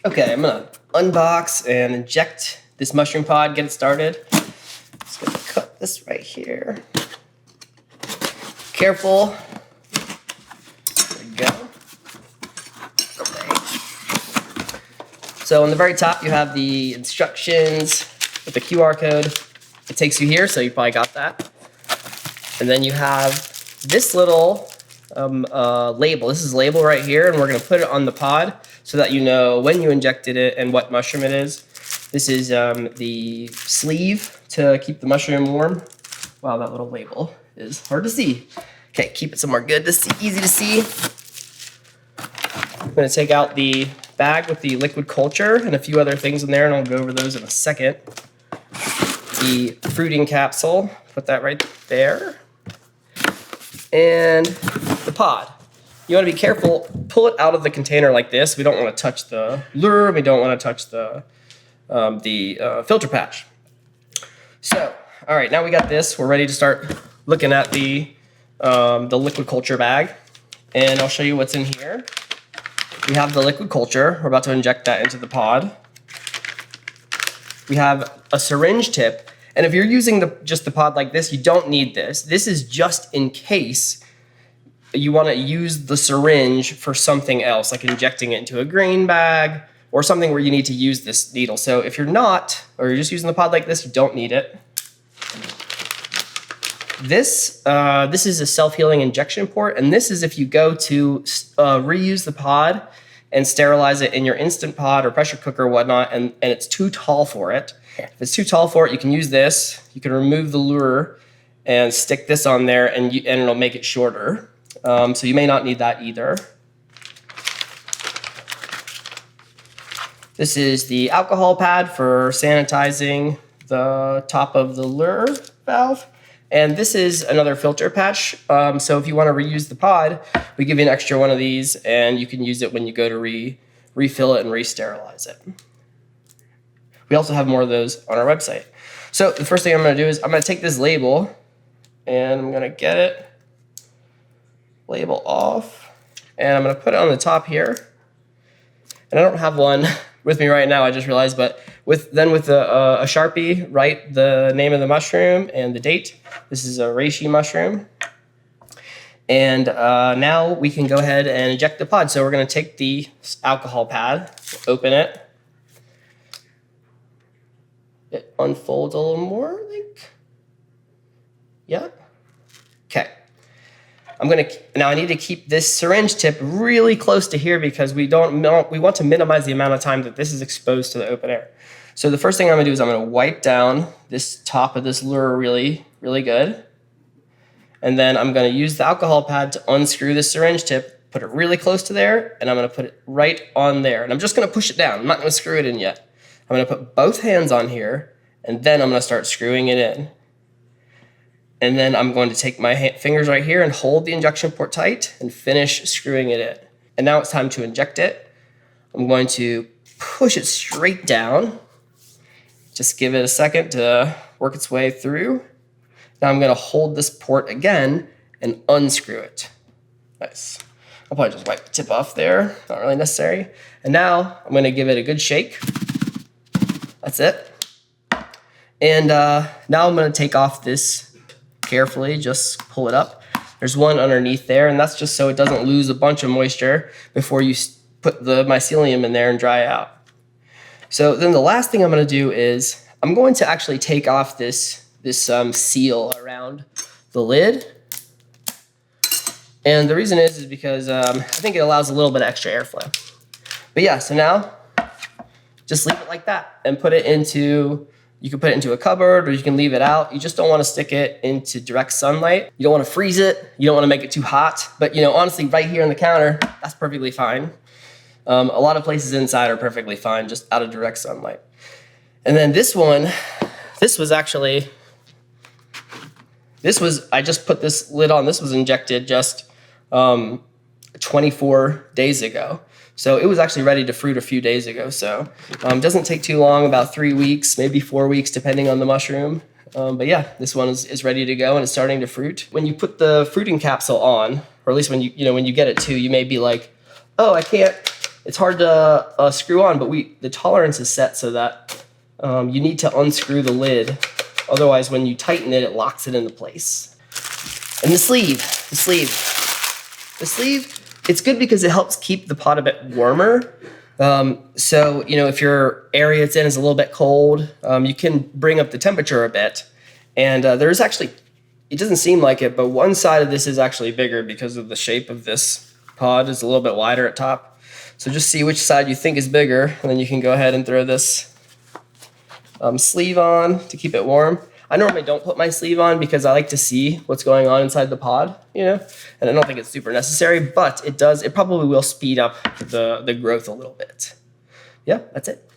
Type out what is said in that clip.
Okay, I'm gonna unbox and inject this mushroom pod, get it started. Just gonna cut this right here. Careful. There we go. Okay. So on the very top, you have the instructions with the QR code. It takes you here, so you probably got that. And then you have this little label. This is a label right here, and we're gonna put it on the pod so that you know when you injected it and what mushroom it is. This is the sleeve to keep the mushroom warm. Wow, that little label is hard to see. Okay, keep it somewhere good to see, easy to see. I'm gonna take out the bag with the liquid culture and a few other things in there, and I'll go over those in a second. The fruiting capsule, put that right there. And the pod. You want to be careful, pull it out of the container like this. We don't want to touch the lure, we don't want to touch the filter patch. So, all right, now we got this. We're ready to start looking at the liquid culture bag. And I'll show you what's in here. We have the liquid culture. We're about to inject that into the pod. We have a syringe tip. And if you're using just the pod like this, you don't need this. This is just in case you want to use the syringe for something else, like injecting it into a grain bag or something where you need to use this needle. So if you're not, or you're just using the pod like this, you don't need it. This is a self-healing injection port, and this is if you go to reuse the pod and sterilize it in your Instant Pot or pressure cooker or whatnot, and it's too tall for it. If it's too tall for it, you can use this. You can remove the lure and stick this on there, and it'll make it shorter. So you may not need that either. This is the alcohol pad for sanitizing the top of the lure valve. And this is another filter patch. So if you want to reuse the pod, we give you an extra one of these, and you can use it when you go to refill it and re-sterilize it. We also have more of those on our website. So the first thing I'm going to do is I'm going to take this label, and I'm going to get it, label off, and I'm going to put it on the top here. And I don't have one with me right now, I just realized, but with a Sharpie, write the name of the mushroom and the date. This is a reishi mushroom. And now we can go ahead and inject the pod. So we're going to take the alcohol pad, open it. It unfolds a little more, I think. Yep. Okay. Now I need to keep this syringe tip really close to here because we want to minimize the amount of time that this is exposed to the open air. So the first thing I'm gonna do is I'm gonna wipe down this top of this lure really, really good. And then I'm gonna use the alcohol pad to unscrew this syringe tip, put it really close to there, and I'm gonna put it right on there. And I'm just gonna push it down. I'm not gonna screw it in yet. I'm gonna put both hands on here, and then I'm gonna start screwing it in. And then I'm going to take my fingers right here and hold the injection port tight and finish screwing it in. And now it's time to inject it. I'm going to push it straight down. Just give it a second to work its way through. Now I'm going to hold this port again and unscrew it. Nice. I'll probably just wipe the tip off there. Not really necessary. And now I'm going to give it a good shake. That's it. And now I'm going to take off this carefully, just pull it up. There's one underneath there, and that's just so it doesn't lose a bunch of moisture before you put the mycelium in there and dry out. So then the last thing I'm going to do is I'm going to actually take off this seal around the lid. And the reason is because I think it allows a little bit of extra airflow. But yeah, so now just leave it like that and put it into, you can put it into a cupboard or you can leave it out. You just don't want to stick it into direct sunlight. You don't want to freeze it. You don't want to make it too hot. But honestly, right here on the counter, that's perfectly fine. A lot of places inside are perfectly fine, just out of direct sunlight. And then this one, I just put this lid on. This was injected just 24 days ago. So it was actually ready to fruit a few days ago. So it doesn't take too long, about 3 weeks, maybe 4 weeks, depending on the mushroom. But yeah, this one is ready to go and it's starting to fruit. When you put the fruiting capsule on, or at least when you get it too, you may be like, oh, I can't it's hard to screw on, but the tolerance is set so that you need to unscrew the lid. Otherwise, when you tighten it, it locks it into place. And the sleeve, it's good because it helps keep the pot a bit warmer. So, you know, if your area it's in is a little bit cold, you can bring up the temperature a bit. And there's actually, it doesn't seem like it, but one side of this is actually bigger because of the shape of this pod is a little bit wider at top. So just see which side you think is bigger, and then you can go ahead and throw this sleeve on to keep it warm. I normally don't put my sleeve on because I like to see what's going on inside the pod, you know, and I don't think it's super necessary, but it probably will speed up the growth a little bit. Yeah, that's it.